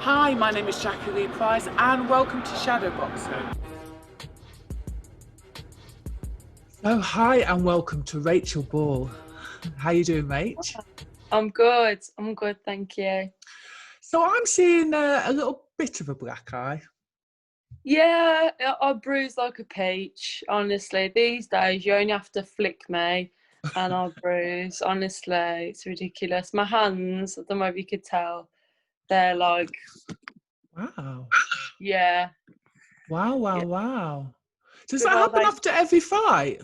Hi, my name is Jacqui-lee Pryce and welcome to Shadowboxruk. Oh, hi and welcome to Rachel Ball. How you doing, Rach? I'm good. I'm good, thank you. So I'm seeing a little bit of a black eye. Yeah, I bruise like a peach. Honestly, these days you only have to flick me, and I bruise. Honestly, it's ridiculous. My hands, I don't know if you could tell, they're like, Wow. yeah. Wow. Does that Well, happen after every fight?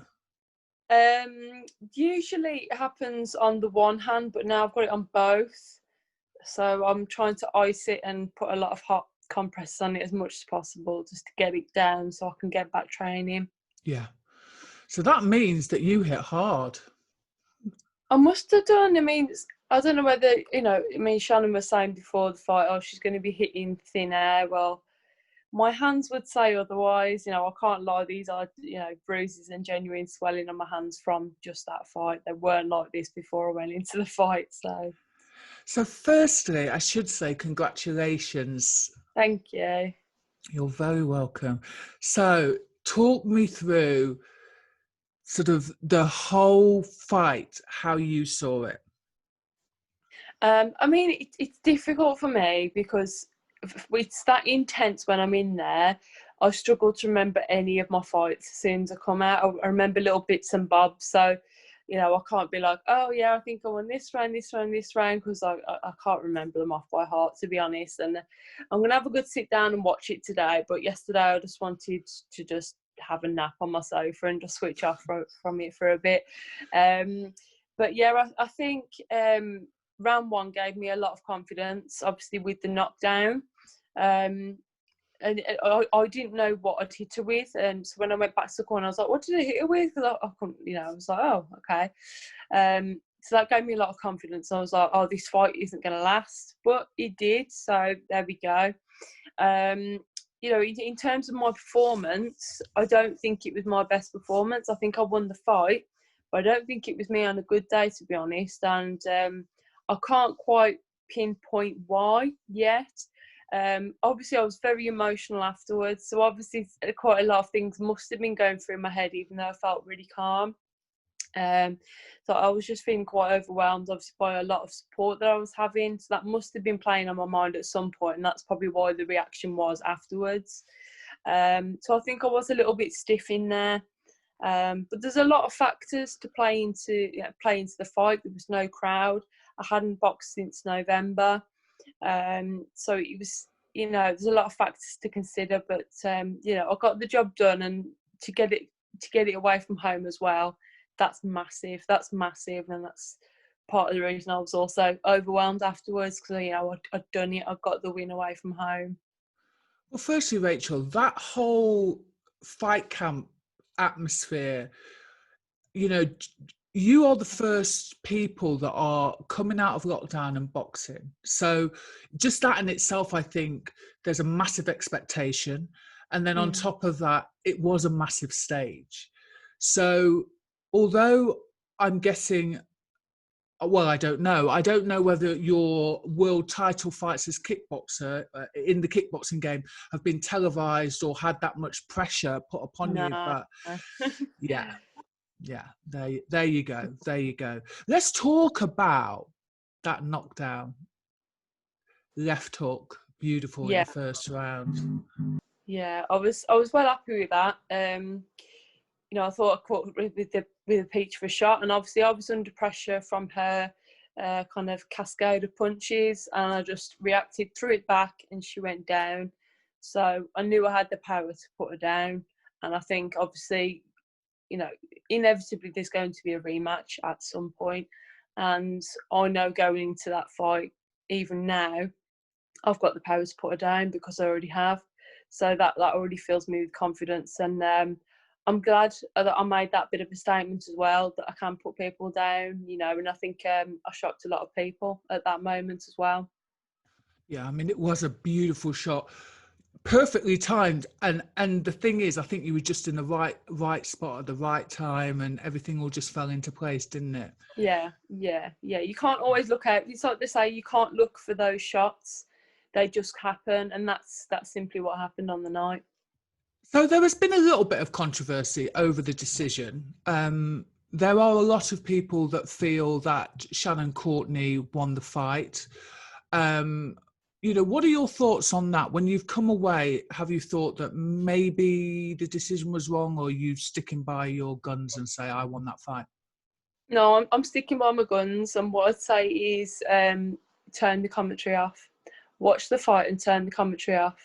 usually it happens on the one hand, but now I've got it on both. So I'm trying to ice it and put a lot of hot compress on it as much as possible just to get it down so I can get back training. Yeah. So that means that you hit hard. I must have done. I mean, I don't know whether, Shannon was saying before the fight, oh, she's going to be hitting thin air. Well, my hands would say otherwise. I can't lie. These are, bruises and genuine swelling on my hands from just that fight. They weren't like this before I went into the fight. So firstly, I should say congratulations. Thank you. You're very welcome. So talk me through sort of the whole fight, how you saw it. I mean, it's difficult for me because it's that intense when I'm in there. I struggle to remember any of my fights as soon as I come out. I remember little bits and bobs. So, I can't be like, oh, yeah, I think I won this round, because I can't remember them off by heart, to be honest. And I'm going to have a good sit down and watch it today. But yesterday, I just wanted to just have a nap on my sofa and just switch off from it for a bit. But yeah, I think round one gave me a lot of confidence, obviously with the knockdown. And I didn't know what I'd hit her with. And so when I went back to the corner, I was like, what did I hit her with? Because I couldn't, I was like, oh, okay. So that gave me a lot of confidence. I was like, oh, this fight isn't going to last. But it did. So there we go. In terms of my performance, I don't think it was my best performance. I think I won the fight, but I don't think it was me on a good day, to be honest. And I can't quite pinpoint why yet. Obviously, I was very emotional afterwards. So obviously, quite a lot of things must have been going through my head, even though I felt really calm. So I was just feeling quite overwhelmed, obviously, by a lot of support that I was having. So that must have been playing on my mind at some point, and that's probably why the reaction was afterwards. So I think I was a little bit stiff in there. But there's a lot of factors to play into the fight. There was no crowd. I hadn't boxed since November. So it was, there's a lot of factors to consider. But I got the job done, and to get it away from home as well. That's massive, and that's part of the reason I was also overwhelmed afterwards, because I'd done it. I got the win away from home. Well, firstly, Rachel, that whole fight camp atmosphere, you are the first people that are coming out of lockdown and boxing. So just that in itself, I think there's a massive expectation. And then on top of that, it was a massive stage. So although I'm guessing, well, I don't know whether your world title fights as kickboxer in the kickboxing game have been televised or had that much pressure put upon you. But yeah, there you go. Let's talk about that knockdown. Left hook, beautiful in the first round. Yeah, I was well happy with that. I thought I caught with the peach for a shot, and obviously I was under pressure from her kind of cascade of punches, and I just reacted, threw it back, and she went down. So I knew I had the power to put her down, and I think obviously, inevitably there's going to be a rematch at some point, and I know going into that fight, even now, I've got the power to put her down because I already have. So that already fills me with confidence, and I'm glad that I made that bit of a statement as well, that I can put people down, and I think I shocked a lot of people at that moment as well. Yeah, I mean, it was a beautiful shot, perfectly timed, and the thing is, I think you were just in the right spot at the right time, and everything all just fell into place, didn't it? Yeah. You can't always look out. It's like they say, you can't look for those shots. they just happen, and that's simply what happened on the night. So there has been a little bit of controversy over the decision. There are a lot of people that feel that Shannon Courtney won the fight. What are your thoughts on that? When you've come away, have you thought that maybe the decision was wrong, or are you sticking by your guns and say, I won that fight? No, I'm sticking by my guns, and what I'd say is turn the commentary off. Watch the fight and turn the commentary off.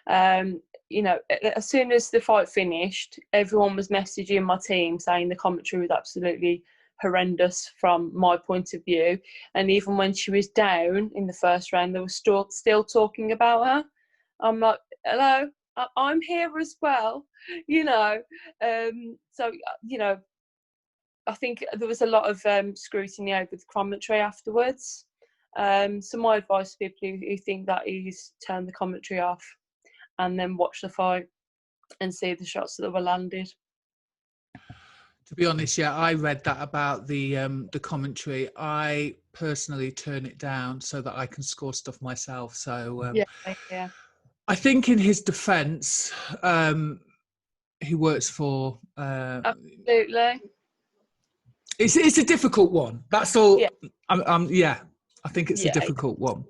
As soon as the fight finished, everyone was messaging my team saying the commentary was absolutely horrendous from my point of view. And even when she was down in the first round, they were still talking about her. I'm like, hello, I'm here as well, I think there was a lot of scrutiny over the commentary afterwards. So my advice to people who think that is turn the commentary off and then watch the fight and see the shots that were landed. To be honest, yeah, I read that about the commentary. I personally turn it down so that I can score stuff myself. So yeah. I think in his defence, he works for. Absolutely. It's a difficult one. That's all. Yeah. I think it's a difficult one.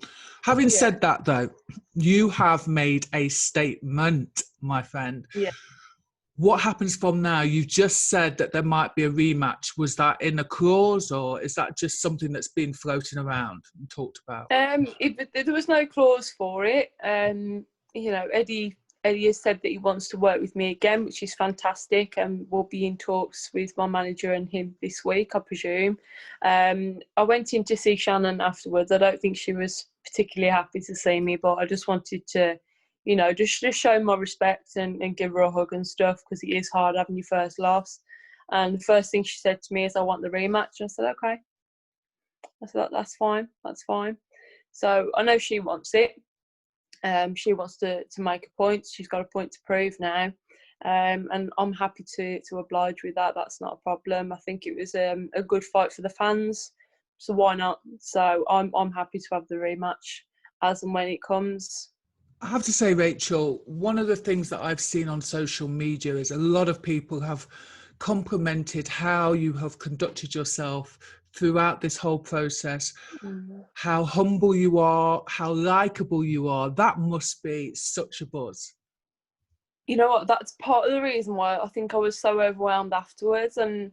Having said that, though, you have made a statement, my friend. Yeah. What happens from now? You've just said that there might be a rematch. Was that in a clause, or is that just something that's been floating around and talked about? There was no clause for it. Eddie has said that he wants to work with me again, which is fantastic, and we'll be in talks with my manager and him this week, I presume. I went in to see Shannon afterwards. I don't think she was particularly happy to see me, but I just wanted to, just show my respect and give her a hug and stuff, because it is hard having your first loss. And the first thing she said to me is, I want the rematch. I said, okay. I said, that's fine. So I know she wants it. She wants to make a point. She's got a point to prove now. And I'm happy to oblige with that. That's not a problem. I think it was a good fight for the fans. So why not? So I'm happy to have the rematch as and when it comes. I have to say, Rachel, one of the things that I've seen on social media is a lot of people have complimented how you have conducted yourself throughout this whole process, how humble you are, how likeable you are. That must be such a buzz. You know what? That's part of the reason why I think I was so overwhelmed afterwards. And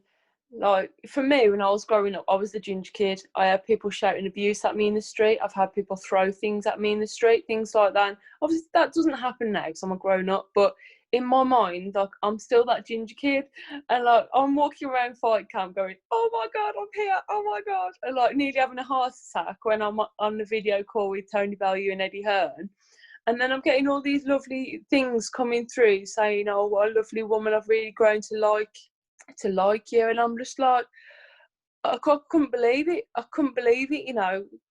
like, for me, when I was growing up, I was the ginger kid. I had people shouting abuse at me in the street. I've had people throw things at me in the street, things like that. And obviously, that doesn't happen now because I'm a grown up. But in my mind, like, I'm still that ginger kid, and like, I'm walking around fight camp going, "Oh my god, I'm here! Oh my god!" And like, nearly having a heart attack when I'm on the video call with Tony Bellew and Eddie Hearn. And then I'm getting all these lovely things coming through saying, "Oh, what a lovely woman! I've really grown to like you." And I'm just like, I couldn't believe it. I couldn't believe it,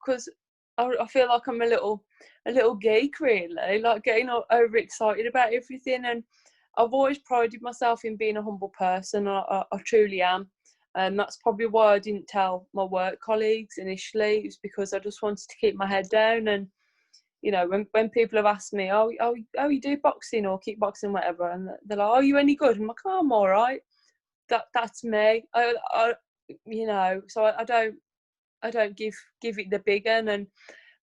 because I feel like I'm a little geek, really, like getting overexcited about everything. And I've always prided myself in being a humble person. I truly am. And that's probably why I didn't tell my work colleagues initially. It was because I just wanted to keep my head down. And when people have asked me, oh, you do boxing or kickboxing, whatever, and they're like, "Oh, you any good?" I'm like, "Oh, I'm all right." That's me. So I don't give it the big one. And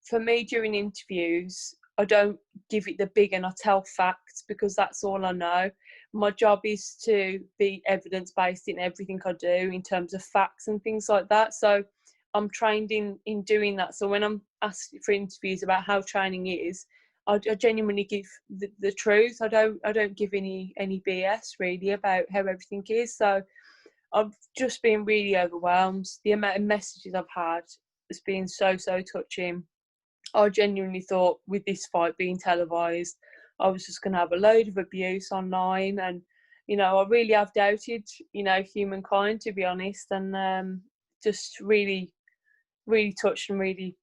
for me, during interviews, I don't give it the big one. I tell facts because that's all I know. My job is to be evidence based in everything I do in terms of facts and things like that. So I'm trained in doing that. So when I'm asked for interviews about how training is, I genuinely give the truth. I don't give any BS really about how everything is. So I've just been really overwhelmed. The amount of messages I've had has been so touching. I genuinely thought with this fight being televised, I was just going to have a load of abuse online, and I really have doubted humankind, to be honest, and just really touched and really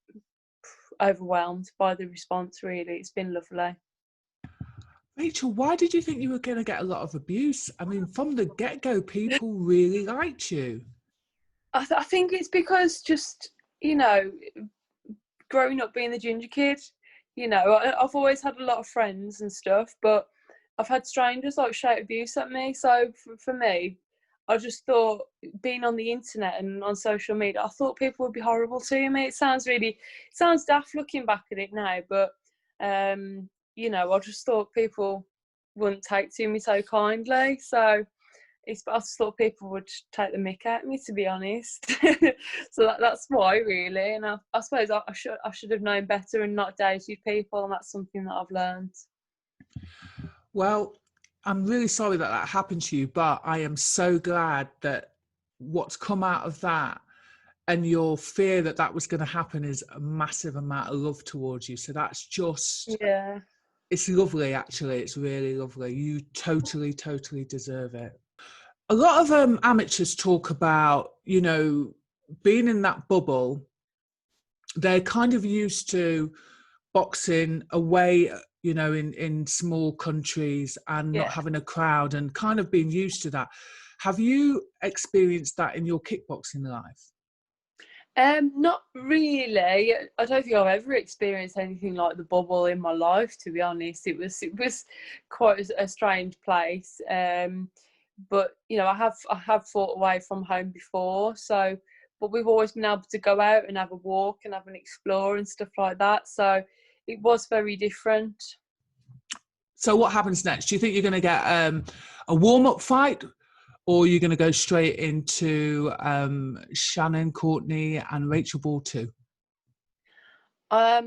overwhelmed by the response. Really, it's been lovely. Rachel, why did you think you were going to get a lot of abuse? I mean, from the get-go, people really liked you. I think it's because just, growing up being the ginger kid, you know, I've always had a lot of friends and stuff, but I've had strangers like shout abuse at me. So for me, I just thought, being on the internet and on social media, I thought people would be horrible to me. It sounds daft looking back at it now, but you know, I just thought people wouldn't take to me so kindly. So I just thought people would take the mick out of me, to be honest. So that's why, really. And I suppose I should have known better and not dated people, and that's something that I've learned. Well, I'm really sorry that that happened to you, but I am so glad that what's come out of that and your fear that that was going to happen is a massive amount of love towards you. So that's just, Yeah. it's lovely, actually. It's really lovely. You totally, totally deserve it. A lot of amateurs talk about, you know, being in that bubble. They're kind of used to boxing away, you know, in small countries and not having a crowd and kind of being used to that. Have you experienced that in your kickboxing life? Not really. I don't think I've ever experienced anything like the bubble in my life, to be honest. It was quite a strange place. But you know, I have fought away from home before, so but we've always been able to go out and have a walk and have an explore and stuff like that. So it was very different. So what happens next? Do you think you're going to get a warm-up fight, or are you going to go straight into Shannon Courtney and Rachelball too? I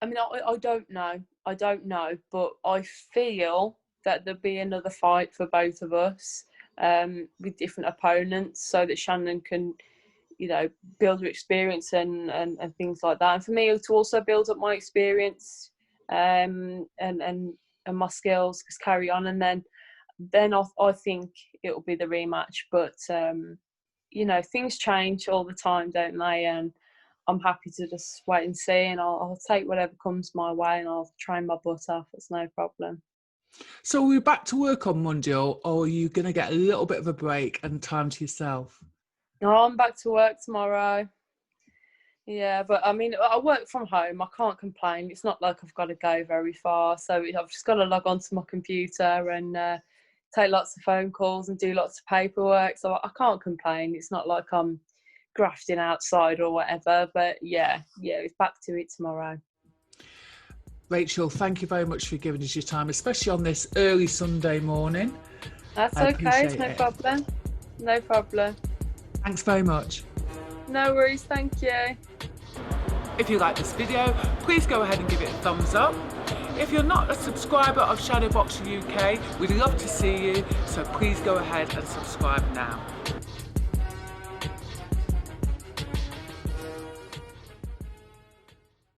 mean, I don't know. I don't know, but I feel that there'll be another fight for both of us, with different opponents, so that Shannon can, you know, build her experience and things like that. And for me to also build up my experience, and my skills, just carry on, and then I think it'll be the rematch. But you know, things change all the time, don't they? And I'm happy to just wait and see, and I'll take whatever comes my way, and I'll train my butt off. It's no problem. So are we back to work on Monday, or are you going to get a little bit of a break and time to yourself? No, I'm back to work tomorrow. Yeah, but I mean, I work from home. I can't complain. It's not like I've got to go very far. So I've just got to log onto my computer and take lots of phone calls and do lots of paperwork. So I can't complain. It's not like I'm grafting outside or whatever. But yeah, it's back to it tomorrow. Rachel, thank you very much for giving us your time, especially on this early Sunday morning. That's okay. It's no problem. No problem. Thanks very much. No worries. Thank you. If you like this video, please go ahead and give it a thumbs up. If you're not a subscriber of Shadowboxruk UK, we'd love to see you, so please go ahead and subscribe now.